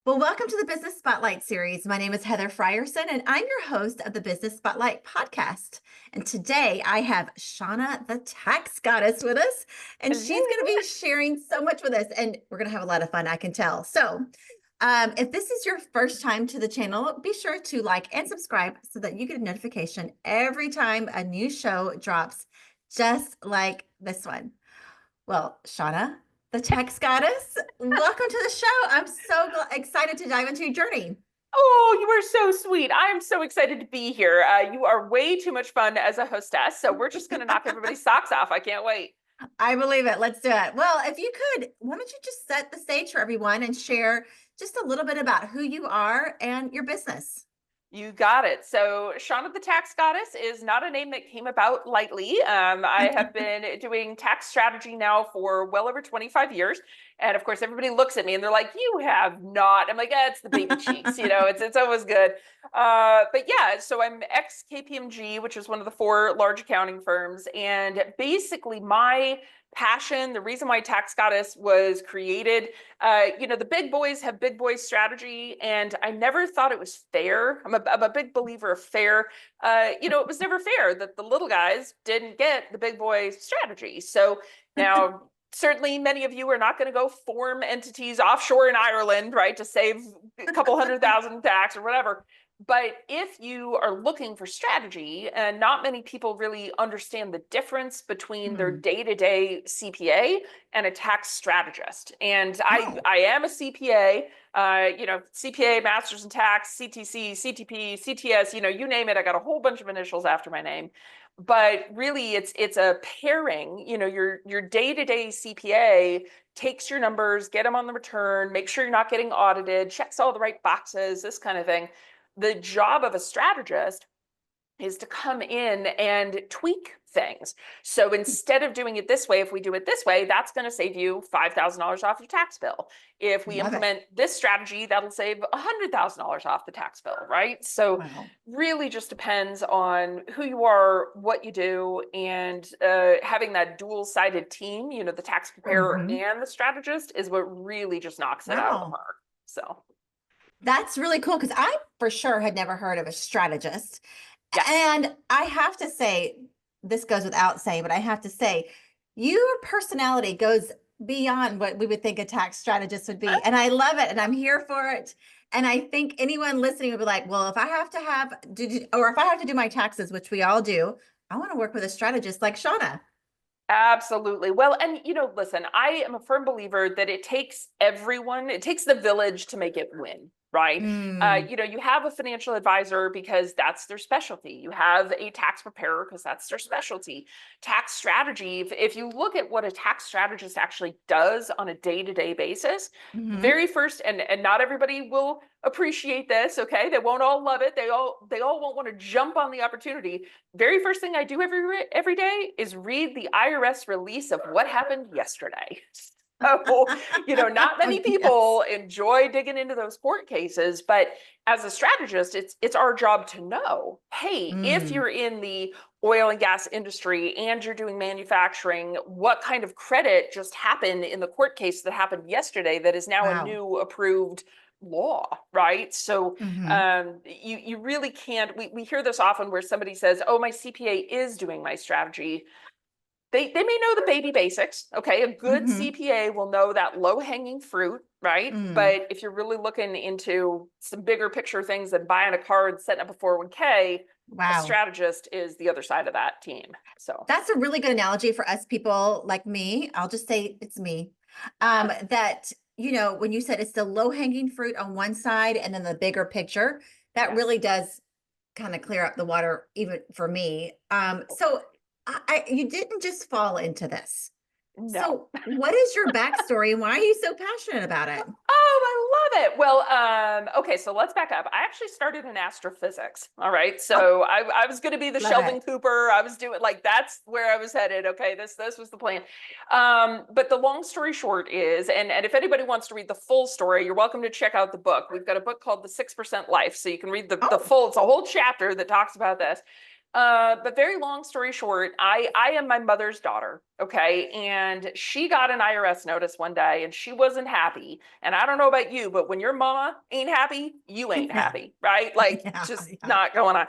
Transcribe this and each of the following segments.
Well, welcome to the Business Spotlight series. My name is Heather Frierson, and I'm your host of the Business Spotlight podcast. And today I have Shauna, the tax goddess, with us, and she's Hello. going to be sharing so much with us, and we're going to have a lot of fun, I can tell. So, if this is your first time to the channel, be sure to like and subscribe so that you get a notification every time a new show drops, just like this one. Well, Shauna, the tax goddess, welcome to the show. I'm so excited to dive into your journey. Oh, you are so sweet. I am so excited to be here. You are way too much fun as a hostess, so we're just going to knock everybody's socks off. I can't wait. I believe it. Let's do it. Well, if you could, why don't you just set the stage for everyone and share just a little bit about who you are and your business? You got it. So, Shauna the Tax Goddess is not a name that came about lightly. I have been doing tax strategy now for well over 25 years. And of course, everybody looks at me and they're like, "You have not." I'm like, it's the baby cheeks, it's always good. But yeah, so I'm ex KPMG, which is one of the four large accounting firms. And basically, my passion, the reason why Tax Goddess was created, the big boys have big boys strategy, and I never thought it was fair. I'm a big believer of fair. It was never fair that the little guys didn't get the big boy strategy. So now, certainly many of you are not going to go form entities offshore in Ireland, right, to save a couple $100,000 in tax or whatever. But if you are looking for strategy, and not many people really understand the difference between their day-to-day CPA and a tax strategist. And I am a CPA, CPA, Masters in Tax, CTC, CTP, CTS, you name it. I got a whole bunch of initials after my name. But really, it's a pairing. Your day-to-day CPA takes your numbers, get them on the return, make sure you're not getting audited, checks all the right boxes, this kind of thing. The job of a strategist is to come in and tweak things. So instead of doing it this way, if we do it this way, that's going to save you $5,000 off your tax bill. If we Love it. implement this strategy, that'll save $100,000 off the tax bill, right? So Wow. really just depends on who you are, what you do, and having that dual-sided team, the tax preparer Mhm. and the strategist is what really just knocks it out of the Wow. park. So That's really cool because I for sure had never heard of a strategist. yes. And I have to say, this goes without saying, but I have to say, your personality goes beyond what we would think a tax strategist would be. And I love it. And I'm here for it. And I think anyone listening would be like, well, if I have to or if I have to do my taxes, which we all do, I want to work with a strategist like Shauna. Absolutely. Well, and listen, I am a firm believer that it takes the village to make it win, right? Mm, You have a financial advisor because that's their specialty. You have a tax preparer because that's their specialty. Tax strategy, if you look at what a tax strategist actually does on a day-to-day basis, hmm. very first, and not everybody will appreciate this, okay? They won't all love it. They all won't want to jump on the opportunity. Very first thing I do every day is read the IRS release of what happened yesterday. So, not many Yes. people enjoy digging into those court cases, but as a strategist, it's our job to know, hey, if Mm, you're in the oil and gas industry and you're doing manufacturing, what kind of credit just happened in the court case that happened yesterday that is now a wow. new approved law, right? So Hmm. you really can't. We hear this often where somebody says, "Oh, my CPA is doing my strategy." They may know the baby basics. Okay, a good Hmm. CPA will know that low hanging fruit, right? Mm. But if you're really looking into some bigger picture things than buying a car and setting up a 401k, a Wow. strategist is the other side of that team. So That's a really good analogy for us people like me. I'll just say it's me. That, when you said it's the low hanging fruit on one side and then the bigger picture, that yes, really does kind of clear up the water, even for me. So you didn't just fall into this. no. So what is your backstory and why are you so passionate about it? Oh, I love it. Well, okay, so let's back up. I actually started in astrophysics. All right. Oh, So I was going to be the love Sheldon it. Cooper. I was doing like that's where I was headed. Okay, this was the plan. But the long story short is, and if anybody wants to read the full story, you're welcome to check out the book. We've got a book called The 6% Life. So you can read the Oh, full, it's a whole chapter that talks about this. But very long story short, I am my mother's daughter, okay? And she got an IRS notice one day and she wasn't happy. And I don't know about you, but when your mama ain't happy, you ain't Yeah. happy, right? Like Yeah. just Yeah. not going on.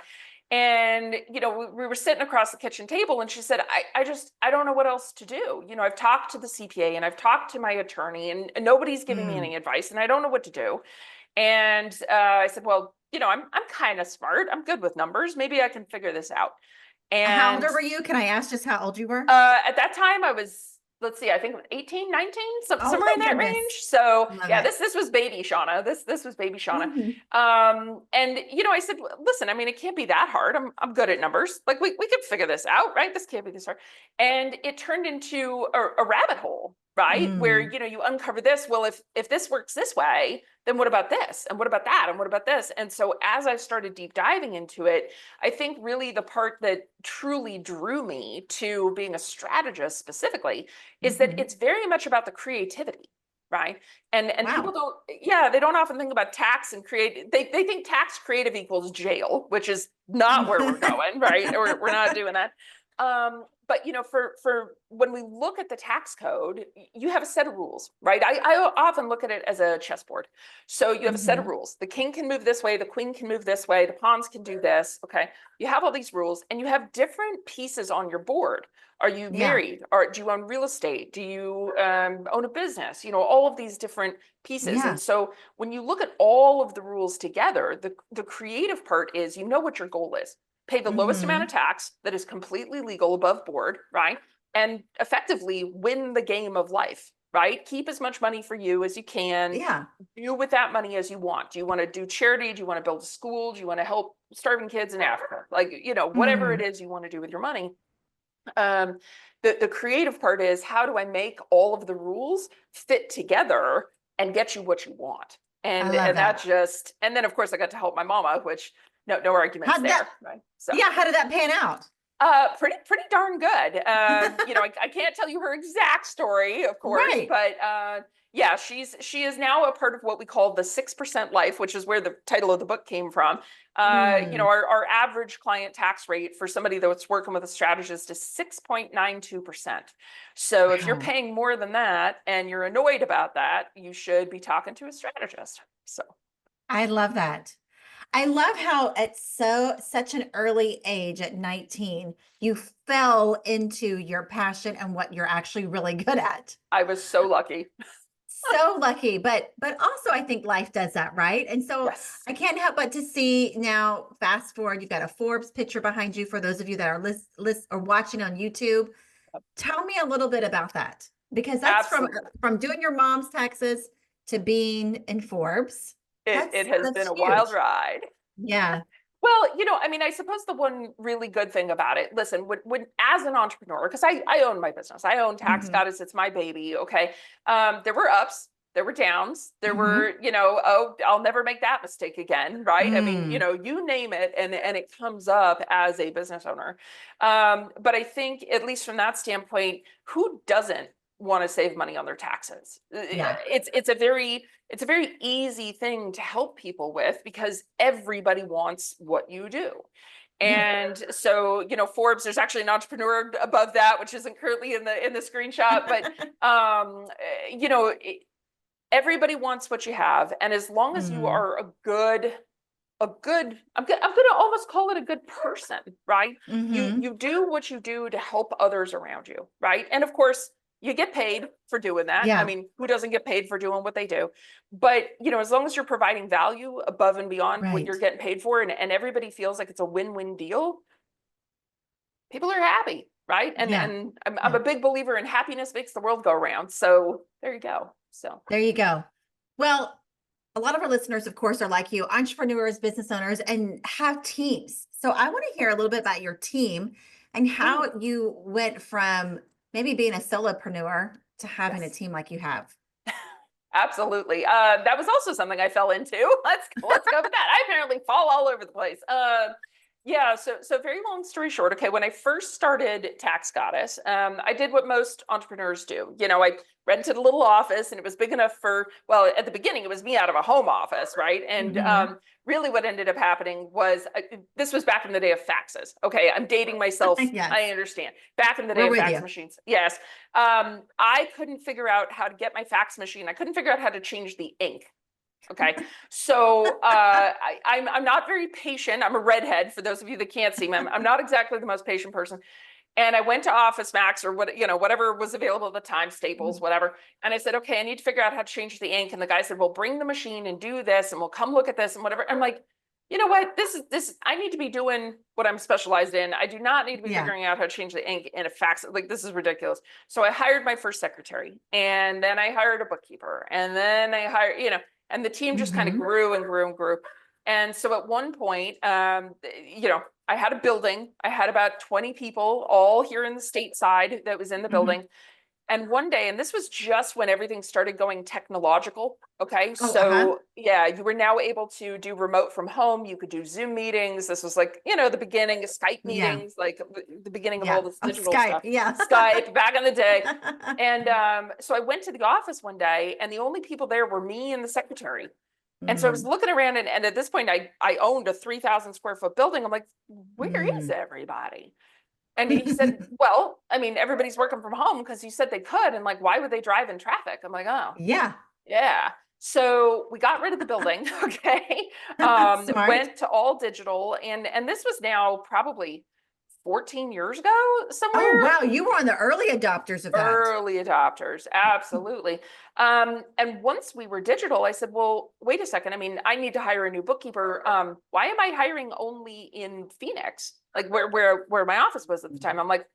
And, we were sitting across the kitchen table and she said, I don't know what else to do. I've talked to the CPA and I've talked to my attorney and nobody's giving me any advice and I don't know what to do. And I said, well, I'm kind of smart. I'm good with numbers. Maybe I can figure this out. How old And were you? Can I ask just how old you were? at that time I was, let's see, I think 18, 19, Oh somewhere in my that range. goodness. So Love yeah, it. this was baby Shauna. This was baby Shauna. Mhm. And I said, listen, I mean, it can't be that hard. I'm good at numbers. Like we could figure this out, right? This can't be this hard. And it turned into a rabbit hole, right? Where, Mm. you uncover this. Well, if this works this way, then what about this? And what about that? And what about this? And so as I started deep diving into it, I think really the part that truly drew me to being a strategist specifically is that Mhm. it's very much about the creativity, right? And people Wow. don't, yeah, they don't often think about tax and create. They think tax creative equals jail, which is not where we're going, right? We're not doing that. But for when we look at the tax code, you have a set of rules, right? I often look at it as a chessboard. So you have a set of Mhm. rules. The king can move this way, the queen can move this way, the pawns can do this. Okay. You have all these rules and you have different pieces on your board. Are you Yeah. married? Or do you own real estate? Do you own a business? All of these different pieces. Yeah. And so when you look at all of the rules together, the creative part is what your goal is. Pay the lowest amount of Mhm. tax that is completely legal above board, right? And effectively win the game of life, right? Keep as much money for you as you can. Yeah. Do with that money as you want. Do you want to do charity? Do you want to build a school? Do you want to help starving kids in Africa? Like, whatever it Mhm. is you want to do with your money. Um, the creative part is, how do I make all of the rules fit together and get you what you want? I And love and that that. just, and then of course I got to help my mama, which no arguments How'd that, there, right? So yeah, how did that pan out? pretty darn good. I can't tell you her exact story, of course, Right. but yeah, she is now a part of what we call the 6% life, which is where the title of the book came from. Mm. Our average client tax rate for somebody that's working with a strategist is 6.92%. So if you're Wow. paying more than that and you're annoyed about that, you should be talking to a strategist. So I love that. I love how at such an early age at 19, you fell into your passion and what you're actually really good at. I was so lucky. So lucky, but also I think life does that, right? And so Yes. I can't help but to see now, fast forward, you've got a Forbes picture behind you for those of you that are list or watching on YouTube. Tell me a little bit about that because that's Absolutely. from doing your mom's taxes to being in Forbes. It has been That's a wild huge. ride. Yeah. Well, I mean, I suppose the one really good thing about it, listen, when as an entrepreneur, because I own my business, I own Tax Mhm. Goddess, it's my baby. Okay. There were ups, there were downs, there Mhm. were, oh, I'll never make that mistake again. Right. I mean, Mm. you name it and it comes up as a business owner. But I think, at least from that standpoint, who doesn't want to save money on their taxes? Yeah. It's a very easy thing to help people with because everybody wants what you do. Yeah. And so, Forbes, there's actually an entrepreneur above that, which isn't currently in the screenshot, but everybody wants what you have. And as long as you Mm. are I'm gonna almost call it a good person, right? Mhm. You do what you do to help others around you, right? And of course, you get paid for doing that. I Yeah. mean, who doesn't get paid for doing what they do? But as long as you're providing value above and beyond what you're Right. getting paid for, and everybody feels like it's a win-win deal, people are happy, right? And Yeah. I'm Yeah. a big believer in happiness makes the world go round. So there you go. So There you go. Well, a lot of our listeners, of course, are like you, entrepreneurs, business owners, and have teams. So I want to hear a little bit about your team and mm, how you went from maybe being a solopreneur to having a yes. team like you have. Absolutely. That was also something I fell into. Let's go with that. I apparently fall all over the place. Yeah, so very long story short, okay, when I first started Tax Goddess, I did what most entrepreneurs do. You know, I rented a little office and it was big enough for, well, at the beginning, it was me out of a home office, right? And Hmm. really what ended up happening was, this was back in the day of faxes. Okay, I'm dating myself. Yes, I understand. Back in the day we're of with fax you. machines. Yes. I couldn't figure out how to get my fax machine. I couldn't figure out how to change the ink. Okay, so I'm not very patient. I'm a redhead. For those of you that can't see me, I'm not exactly the most patient person. And I went to Office Max or what, you know, whatever was available at the time, Staples, whatever. And I said, okay, I need to figure out how to change the ink. And the guy said, well, bring the machine and do this, and we'll come look at this and whatever. I'm like, you know what? This. I need to be doing what I'm specialized in. I do not need to be Yeah. figuring out how to change the ink in a fax. Like, this is ridiculous. So I hired my first secretary, and then I hired a bookkeeper, and then I hired, you know, and the team just kind of Hmm. grew and grew and grew. And so at one point, you know, I had a building. I had about 20 people all here in the stateside that was in the Hmm. building. And one day, and this was just when everything started going technological. Okay. Oh, uh-huh. So yeah, you were now able to do remote from home. You could do Zoom meetings. This was like, you know, the beginning of Skype Yeah. meetings, like the beginning of all Yeah. this Oh, digital Skype. stuff. Yeah. Skype back in the day. And so I went to the office one day, and the only people there were me and the secretary. And so I was Mm, looking around, and at this point, I owned a 3,000 square foot building. I'm like, where is mm. everybody? And he said, well, I mean, everybody's working from home because you said they could. And like, why would they drive in traffic? I'm like, oh, Yeah. yeah. So we got rid of the building. Okay. Smart. Went to all digital. And this was now probably 14 years ago Oh, somewhere. wow. You were on the early adopters of that. Early adopters, absolutely. And once we were digital, I said, well, wait a second. I mean, I need to hire a new bookkeeper. Why am I hiring only in Phoenix? Like where my office was at the time. I'm like,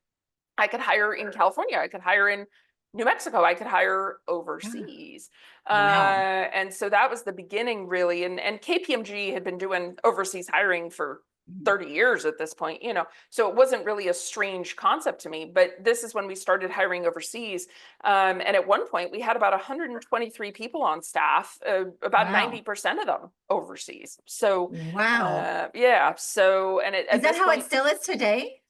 I could hire in California, I could hire in New Mexico, I could hire Yeah. overseas. Wow. And so that was the beginning, really. And KPMG had been doing overseas hiring for 30 years at this point, you know, so it wasn't really a strange concept to me. But this is when we started hiring overseas. And at one point, we had about 123 people on staff, about Wow. 90% of them overseas. So, Wow. yeah. So, and Is at that this how it point, still is today?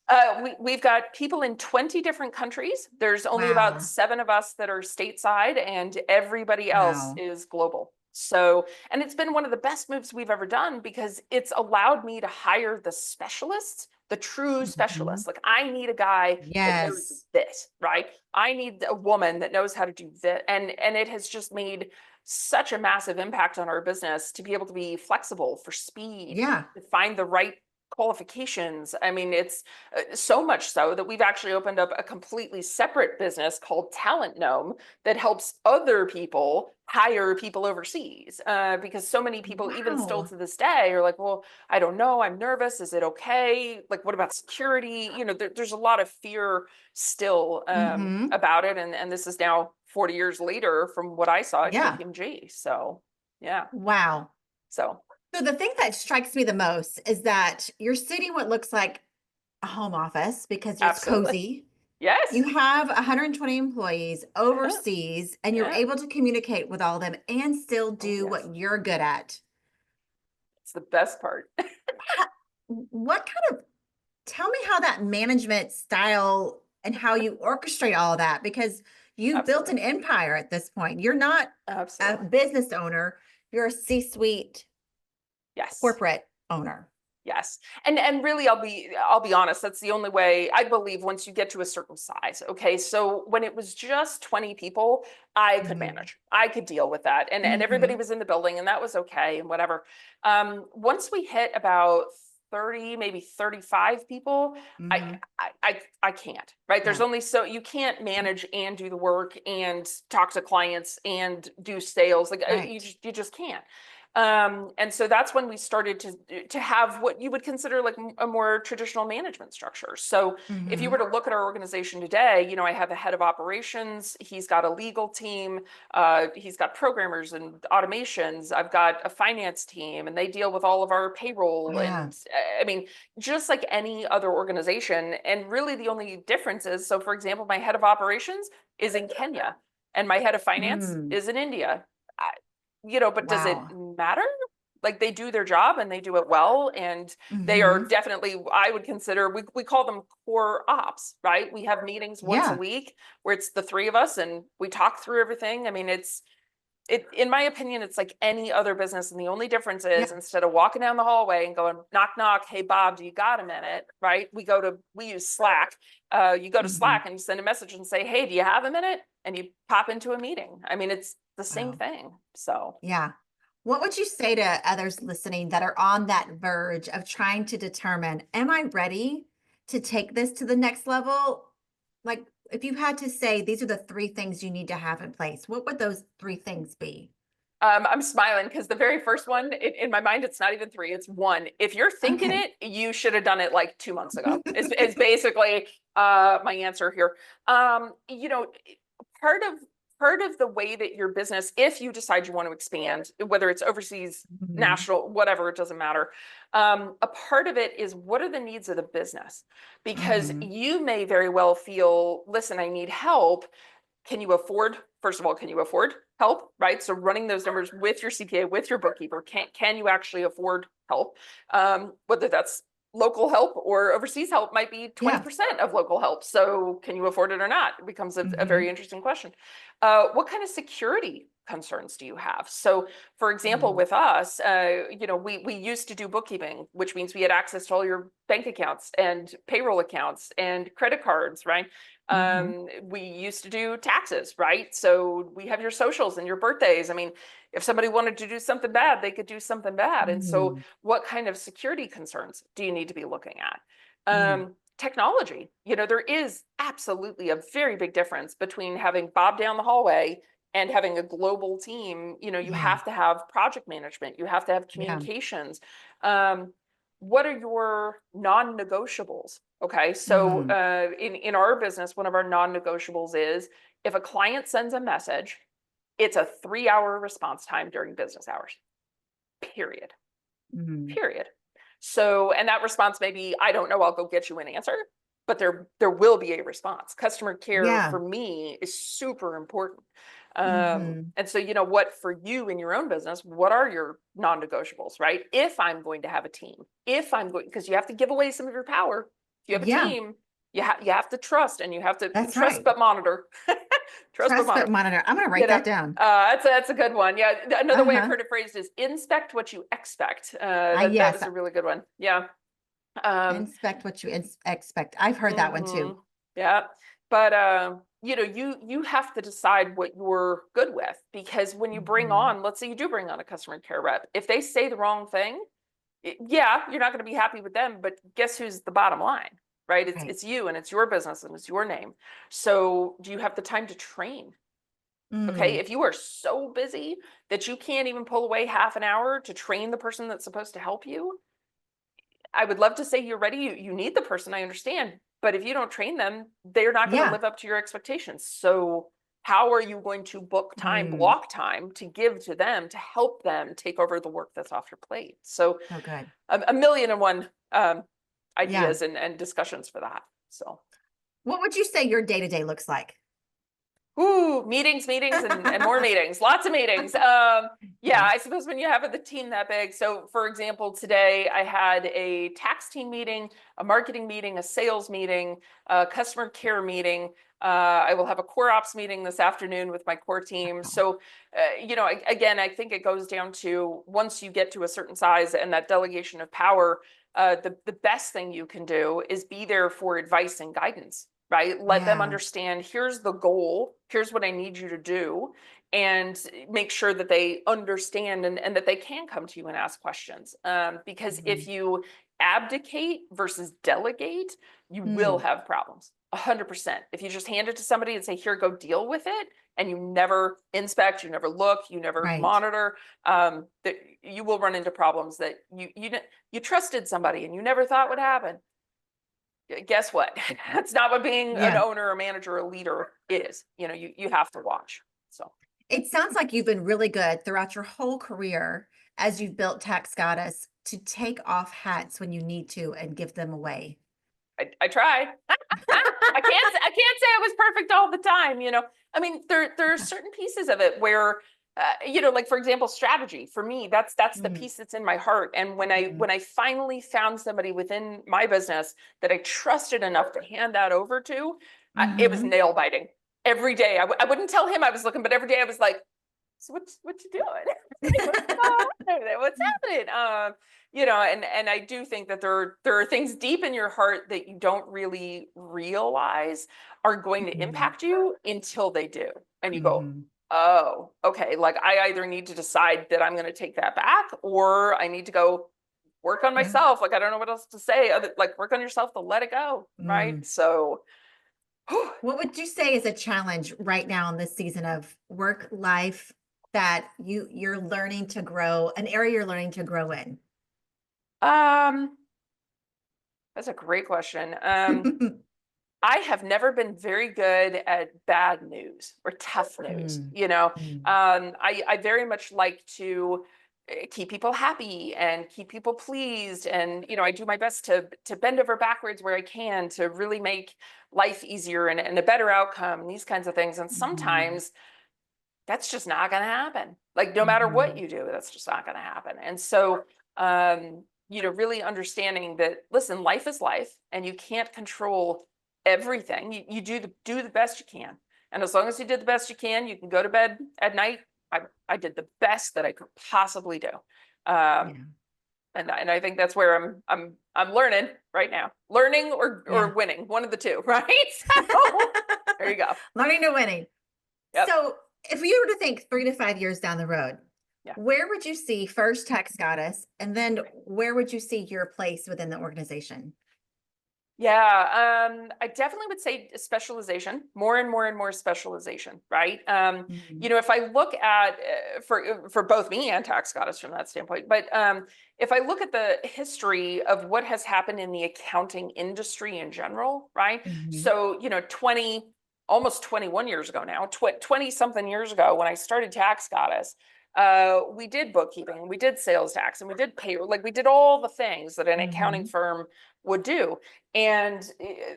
we've got people in 20 different countries. There's only about Wow. 7 of us that are stateside, and everybody else Wow. is global. So, and it's been one of the best moves we've ever done because it's allowed me to hire the specialists, the true Mhm. specialists. Like, I need a guy that knows Yes. this, right? I need a woman that knows how to do this. And it has just made such a massive impact on our business to be able to be flexible for speed, Yeah. to find the right qualifications. I mean, it's so much so that we've actually opened up a completely separate business called Talent Gnome that helps other people hire people overseas. Because so many people, even still Wow. to this day, are like, well, I don't know, I'm nervous. Is it okay? Like, what about security? You know, there's a lot of fear still Hmm. about it. And this is now 40 years later from what I saw at Yeah. KPMG. So, yeah. Wow. So, So the thing that strikes me the most is that you're sitting what looks like a home office because it's absolutely. cozy. Yes. You have 120 employees Yeah. overseas and you're Yeah. able to communicate with all of them and still Oh, do yes. what you're good at. It's the best part. Ha- What kind of, tell me how that management style and how you orchestrate all that because you've built Absolutely. an empire at this point. You're not a Absolutely. business owner, you're a C-suite Yes. corporate owner. Yes. And really I'll be honest, that's the only way I believe once you get to a certain size. Okay. So when it was just 20 people, I could Mhm. manage. I could deal with that. And everybody Mhm. was in the building and that was okay and whatever. Once we hit about 30, maybe 35 people, I Mhm. I can't, right? There's Yeah. only so you can't manage and do the work and talk to clients and do sales. Like Right. you just can't. And so that's when we started to have what you would consider like a more traditional management structure. So if you were Mhm. to look at our organization today, you know, I have a head of operations, he's got a legal team, he's got programmers and automations, I've got a finance team, and they deal with all of our payroll. Yeah. And I mean, just like any other organization. And really the only difference is, so for example, my head of operations is in Kenya and my head of finance Mm. is in India. You know, but does it Wow. matter? Like they do their job and they do it well. And they are definitely, I would consider, we call them core ops, right? We have meetings once a Yeah. week where it's the three of us and we talk through everything. I mean, in my opinion, it's like any other business. And the only difference Yeah. is instead of walking down the hallway and going knock, knock, hey, Bob, do you got a minute? Right? We use Slack. You go to Slack and you send a message and say, hey, do you have a minute? And you pop into a meeting. I mean, it's the same Wow. thing. So Yeah. What would you say to others listening that are on that verge of trying to determine, am I ready to take this to the next level? Like, if you had to say, these are the three things you need to have in place, what would those three things be? I'm smiling because the very first one in my mind, it's not even three, it's one. If you're thinking Okay. it, you should have done it like 2 months ago. Is basically my answer here. You know, part of the way that your business, if you decide you want to expand, whether it's overseas, national, whatever, it doesn't matter. A part of it is what are the needs of the business? Because you may very well feel, listen, I need help. Can you afford, first of all, can you afford help, right? So running those numbers with your CPA, with your bookkeeper, can you actually afford help? Whether that's local help or overseas help might be 20% of local help. So can you afford it or not? It becomes a very interesting question. What kind of security concerns do you have? So for example, with us, you know, we used to do bookkeeping, which means we had access to all your bank accounts and payroll accounts and credit cards, right? We used to do taxes, right? So we have your socials and your birthdays. I mean, if somebody wanted to do something bad, they could do something bad. And so what kind of security concerns do you need to be looking at? Technology, you know, there is absolutely a very big difference between having Bob down the hallway and having a global team. You know, you have to have project management, you have to have communications. What are your non-negotiables? Okay, so in our business, one of our non-negotiables is if a client sends a message, it's a 3-hour response time during business hours, period. Period. So, and that response may be, I don't know, I'll go get you an answer, but there will be a response. Customer care for me is super important. And so, you know, what for you in your own business, what are your non-negotiables, right? If I'm going to have a team, if I'm going, because you have to give away some of your power. If you have a team, you have to trust, and you have to That's trust right. but monitor. Trust but Trust but monitor. monitor. I'm going to write that down. That's a good one. Yeah. Another way I've heard it phrased is inspect what you expect. That was a really good one. Yeah. Inspect what you expect. I've heard that one too. Yeah. But you know, you have to decide what you're good with, because when you bring on, let's say you do bring on a customer care rep, if they say the wrong thing, yeah, you're not going to be happy with them, but guess who's the bottom line, right? It's you, and it's your business, and it's your name. So do you have the time to train? Okay, if you are so busy that you can't even pull away half an hour to train the person that's supposed to help you, I would love to say you're ready. You need the person, I understand. But if you don't train them, they're not going to live up to your expectations. So how are you going to book time, block time to give to them, to help them take over the work that's off your plate? So good. a million and one ideas and discussions for that. So what would you say your day-to-day looks like? Ooh, meetings, and more meetings, lots of meetings. Yeah, I suppose when you have the team that big. So for example, today I had a tax team meeting, a marketing meeting, a sales meeting, a customer care meeting. I will have a core ops meeting this afternoon with my core team. So, you know, again, I think it goes down to once you get to a certain size and that delegation of power, the best thing you can do is be there for advice and guidance. Right? Let them understand, here's the goal, here's what I need you to do, and make sure that they understand and that they can come to you and ask questions. Because if you abdicate versus delegate, you will have problems. 100%. If you just hand it to somebody and say, here, go deal with it, and you never inspect, you never look, you never monitor, that you will run into problems that you trusted somebody and you never thought would happen. Guess what? That's not what being an owner, a manager, a leader is. You know, you have to watch. So it sounds like you've been really good throughout your whole career as you've built Tax Goddess to take off hats when you need to and give them away. I try. I can't say I was perfect all the time. You know, I mean, there are certain pieces of it where like for example, strategy for me, that's the Mm, piece that's in my heart. And mm, when I finally found somebody within my business that I trusted enough to hand that over to, it was mhm. nail biting every day. I wouldn't tell him I was looking, but every day I was like, so what you doing? What's going on? What's happening? And I do think that there are things deep in your heart that you don't really realize are going to Mhm, impact you until they do. And you go, mhm. oh, okay. Like I either need to decide that I'm going to take that back, or I need to go work on Yeah. myself. Like I don't know what else to say. Like work on yourself to let it go. Right. Mm. So What would you say is a challenge right now in this season of work life that you're learning to grow, an area you're learning to grow in? um that's a great question. I have never been very good at bad news or tough news. Mm, mm, I very much like to keep people happy and keep people pleased, and I do my best to bend over backwards where I can to really make life easier and a better outcome and these kinds of things. And mhm, sometimes that's just not going to happen. Like no matter what mhm, you do, that's just not going to happen. And so, really understanding that, listen, life is life, and you can't control everything. You do the best you can, and as long as you did the best you can go to bed at night. I did the best that I could possibly do, yeah, and I think that's where I'm learning right now, learning yeah. or winning, one of the two, right? So there you go. Learning to winning. Yep. So, if you were to think 3 to 5 years down the road, Yeah. where would you see first Tax Goddess, and then where would you see your place within the organization? Yeah, I definitely would say specialization, more and more and more specialization, right? Mhm, If I look at for both me and Tax Goddess from that standpoint, but if I look at the history of what has happened in the accounting industry in general, right? mhm, So, almost 21 years ago now, 20 something years ago when I started Tax Goddess, we did bookkeeping, we did sales tax, and we did payroll, like we did all the things that an accounting mhm, firm would do. And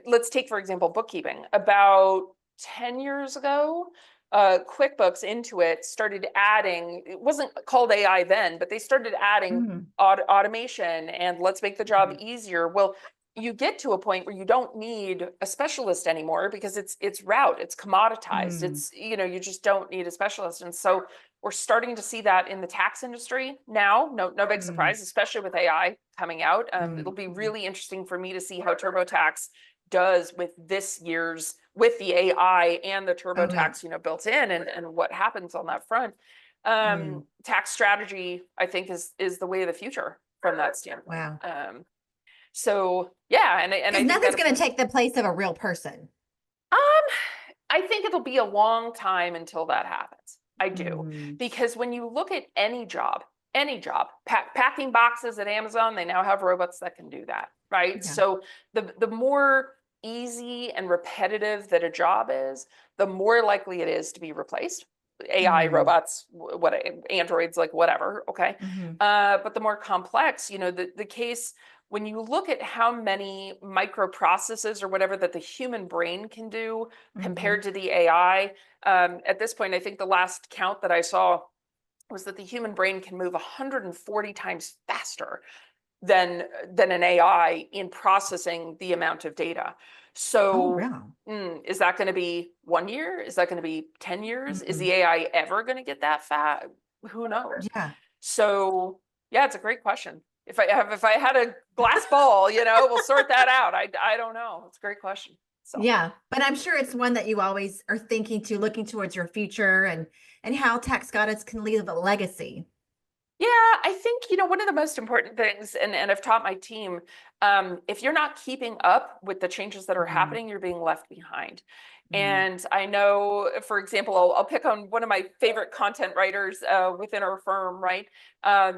let's take, for example, bookkeeping. About 10 years ago, QuickBooks Intuit started adding, it wasn't called AI then, but they started adding mhm, automation and let's make the job mhm, easier. Well, you get to a point where you don't need a specialist anymore because it's route, it's commoditized. mm, It's, you just don't need a specialist. And so we're starting to see that in the tax industry now. No big mm, surprise, especially with AI coming out. It'll mm, be mm. really interesting for me to see how TurboTax does with this year's with the AI and the Oh, yeah. TurboTax, built in, and what happens on that front. Mm, Tax strategy, I think, is the way of the future from that standpoint. wow. So yeah, and Because I think nothing's that going to take the place of a real person. um, I think it'll be a long time until that happens. I do. Mm, Because when you look at any job, packing boxes at Amazon, they now have robots that can do that, right? yeah. So the more easy and repetitive that a job is, the more likely it is to be replaced. AI, Mm, robots, what androids, like whatever, okay. mhm, But the more complex, the case when you look at how many microprocesses or whatever that the human brain can do mhm, compared to the AI, at this point, I think the last count that I saw was that the human brain can move 140 times faster than an AI in processing the amount of data. oh, So, wow. is that going to be 1 year? Is that going to be 10 years? Is the Mm, AI ever going to get that fast? Who knows? yeah. So, yeah, it's a great question. If I had a glass ball, we'll sort that out. I don't know. It's a great question. So. Yeah, but I'm sure it's one that you always are thinking to, looking towards your future and how tax goddess can leave a legacy. Yeah, I think, one of the most important things, and I've taught my team, if you're not keeping up with the changes that are Mm, happening, you're being left behind. mm, And I know, for example, I'll pick on one of my favorite content writers within our firm, right?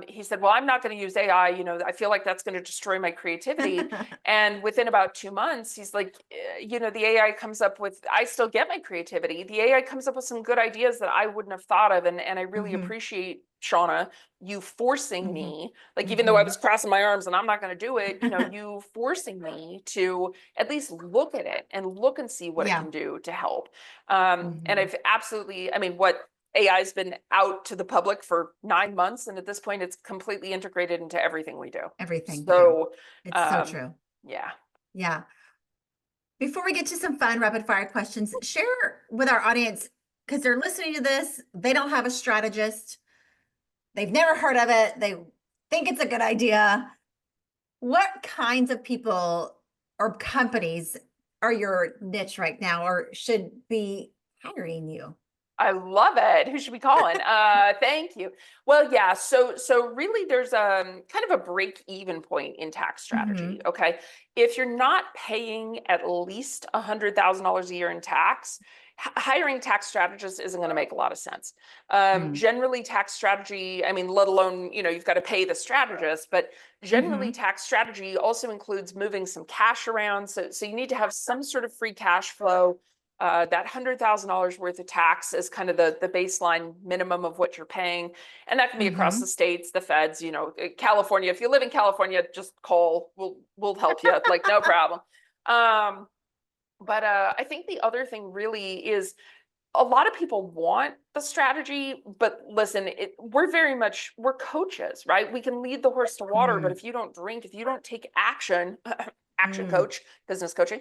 He said, well, I'm not going to use AI. I feel like that's going to destroy my creativity. And within about 2 months, he's like, the AI comes up with, I still get my creativity. The AI comes up with some good ideas that I wouldn't have thought of. And I really mhm, appreciate, Shauna, you forcing mhm, me, like even though I was mhm. crossing my arms and I'm not going to do it, you forcing me to at least look at it and look and see what it Yeah. can do to help. And Mhm, I've absolutely, I mean, what AI's been out to the public for 9 months, and at this point, it's completely integrated into everything we do. Everything. So, It's so true. yeah. Yeah. Before we get to some fun rapid fire questions, share with our audience, because they're listening to this, they don't have a strategist. They've never heard of it. They think it's a good idea. What kinds of people or companies are your niche right now or should be hiring you? I love it. Who should we call in? Thank you. Well, yeah. So really, there's kind of a break-even point in tax strategy. Okay, if you're not paying at least $100,000 a year in tax, hiring tax strategists isn't going to make a lot of sense. Generally, tax strategy, I mean, let alone, you've got to pay the strategist, but generally, tax strategy also includes moving some cash around. So you need to have some sort of free cash flow. That $100,000 worth of tax is kind of the baseline minimum of what you're paying. And that can be across the states, the feds, California. If you live in California, just call, we'll help you, like no problem. But I think the other thing really is a lot of people want the strategy, but listen, we're coaches, right? We can lead the horse to water, but if you don't drink, if you don't take action, action coach, business coaching,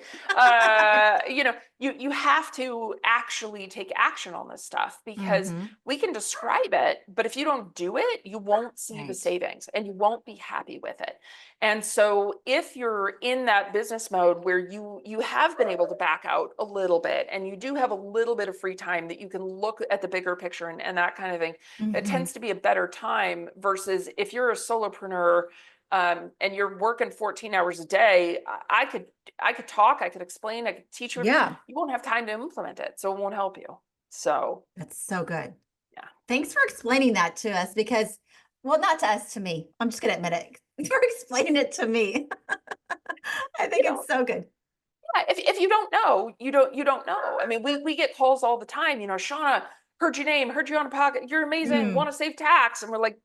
you have to actually take action on this stuff, because we can describe it, but if you don't do it, you won't see the savings and you won't be happy with it. And so if you're in that business mode where you have been able to back out a little bit and you do have a little bit of free time that you can look at the bigger picture and that kind of thing, it tends to be a better time versus if you're a solopreneur and you're working 14 hours a day. I could talk, I could explain, I could teach you. Yeah. You won't have time to implement it, so it won't help you. So that's so good. Yeah. Thanks for explaining that to us, because, well, not to us, to me. I'm just going to admit it. Thanks for explaining it to me. I think it's so good. Yeah, if you don't know, you don't know. I mean, we get calls all the time, Shauna, heard your name, heard you on a podcast, you're amazing, want to save tax. And we're like,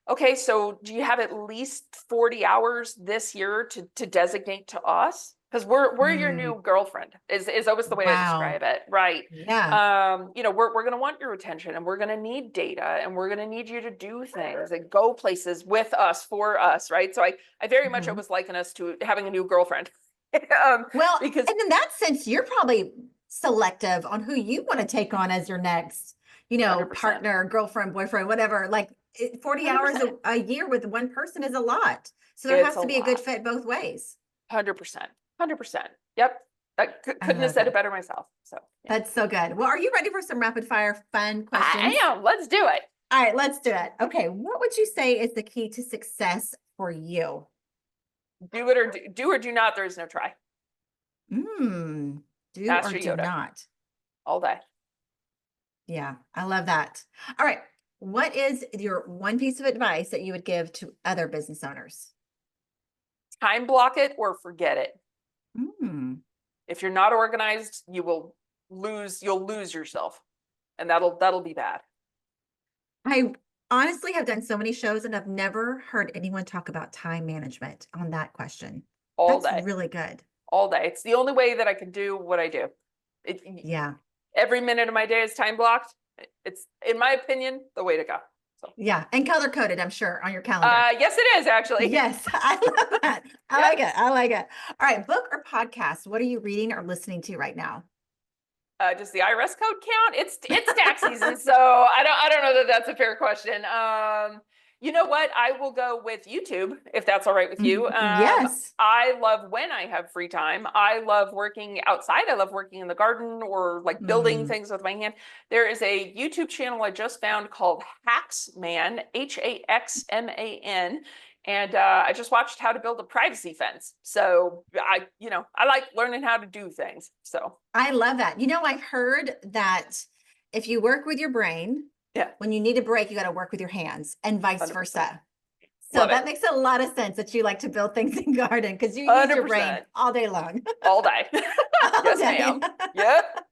okay, so do you have at least 40 hours this year to designate to us? Because we're your new girlfriend is always the way I describe it. Right. Yeah. We're gonna want your attention, and we're gonna need data, and we're gonna need you to do things and go places with us, for us, right? So I very much always liken us to having a new girlfriend. Well, because and in that sense, you're probably selective on who you want to take on as your next, 100%. partner, girlfriend, boyfriend, whatever. Like 40 hours a year with one person is a lot. So there has to be a good fit both ways. 100%. 100%. Yep. I couldn't have said it better myself. So yeah. That's so good. Well, are you ready for some rapid fire fun questions? I am. Let's do it. All right, let's do it. Okay. What would you say is the key to success for you? Do it or do not. There is no try. Do Master or do Yoda. not. All day. Yeah, I love that. All right. What is your one piece of advice that you would give to other business owners? Time block it or forget it. If you're not organized, you'll lose yourself, and that'll be bad. I honestly have done so many shows and I've never heard anyone talk about time management on that question. That's really good. All day. It's the only way that I can do what I do. Yeah. Every minute of my day is time blocked. It's, in my opinion, the way to go. So. Yeah. And color coded, I'm sure, on your calendar. Yes, it is actually. Yes. I love that. I like it. I like it. All right. Book or podcast? What are you reading or listening to right now? Does the IRS code count? It's tax season, so I don't know that that's a fair question. You know what? I will go with YouTube, if that's all right with you. Yes. I love when I have free time. I love working outside. I love working in the garden or like building things with my hand. There is a YouTube channel I just found called Haxman, Haxman. And I just watched how to build a privacy fence. So I like learning how to do things. So I love that. I've heard that if you work with your brain, when you need a break, you got to work with your hands and vice 100%. versa. So that makes a lot of sense that you like to build things in garden because you use your brain all day long. All day. Yes, ma'am. Yep.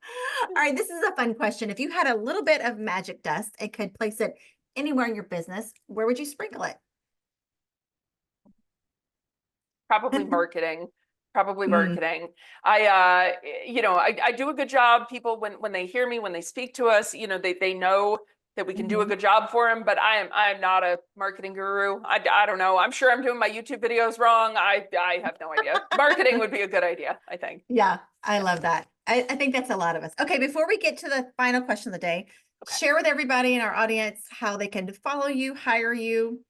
All right. This is a fun question. If you had a little bit of magic dust and could place it anywhere in your business, where would you sprinkle it? Probably marketing. I do a good job. People, when they hear me, when they speak to us, they know that we can do a good job for them, but I'm not a marketing guru. I don't know. I'm sure I'm doing my YouTube videos wrong. I have no idea. Marketing would be a good idea, I think. Yeah, I love that. I think that's a lot of us. Okay, before we get to the final question of the day, share with everybody in our audience how they can follow you, hire you,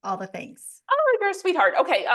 all the things. Oh, you're a sweetheart. Okay.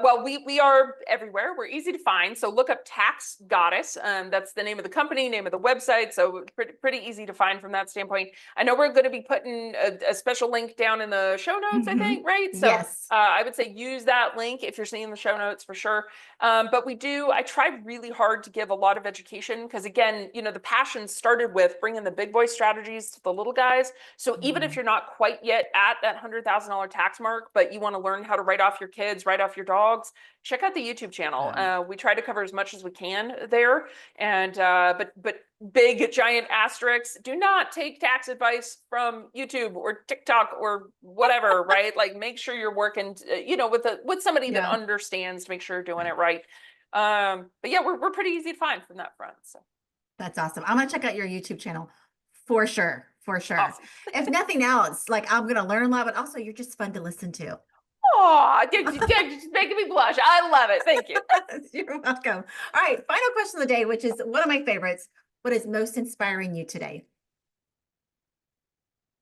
Well, we are everywhere. We're easy to find. So look up Tax Goddess. That's the name of the company, name of the website. So pretty easy to find from that standpoint. I know we're going to be putting a special link down in the show notes, I think, right? So Yes. I would say use that link if you're seeing the show notes for sure. But I try really hard to give a lot of education because again, you know, the passion started with bringing the big boy strategies to the little guys. So even if you're not quite yet at that $100,000 tax mark, but you want to learn how to write off your kids, write off your dogs, check out the YouTube channel. We try to cover as much as we can there. And but big giant asterisks, do not take tax advice from YouTube or TikTok or whatever, right? Like make sure you're working, you know, with somebody that understands to make sure you're doing it right. But yeah, we're pretty easy to find from that front. So that's awesome. I'm gonna check out your YouTube channel for sure. For sure. Awesome. If nothing else, like I'm gonna learn a lot, but also you're just fun to listen to. Oh, just making me blush. I love it. Thank you. You're welcome. All right, final question of the day, which is one of my favorites. What is most inspiring you today?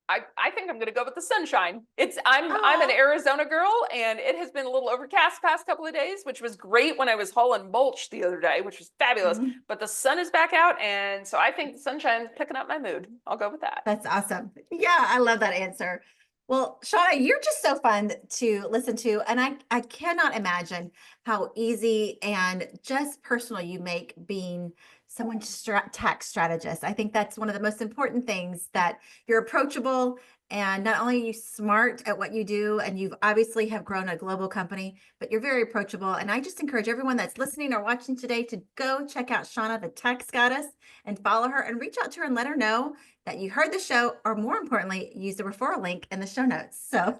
I think I'm going to go with the sunshine. I'm an Arizona girl, and it has been a little overcast past couple of days, which was great when I was hauling mulch the other day, which was fabulous. But the sun is back out, and so I think the sunshine's picking up my mood. I'll go with that. That's awesome. Yeah, I love that answer. Well, Shauna, you're just so fun to listen to, and I cannot imagine how easy and just personal you make being someone's tax strategist. I think that's one of the most important things, that you're approachable, and not only are you smart at what you do, and you've obviously have grown a global company, but you're very approachable. And I just encourage everyone that's listening or watching today to go check out Shauna, the Tax Goddess, and follow her and reach out to her and let her know that you heard the show, or more importantly, use the referral link in the show notes. So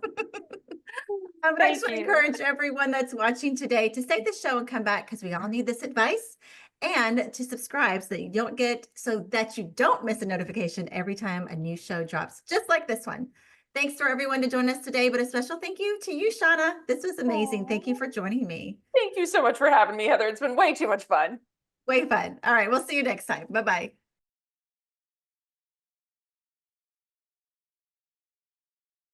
I would actually encourage everyone that's watching today to save the show and come back, because we all need this advice, and to subscribe so that you don't miss a notification every time a new show drops, just like this one. Thanks for everyone to join us today, but a special thank you to you, Shauna. This was amazing. Thank you for joining me. Thank you so much for having me, Heather. It's been way too much fun. Way fun. All right, we'll see you next time. Bye-bye.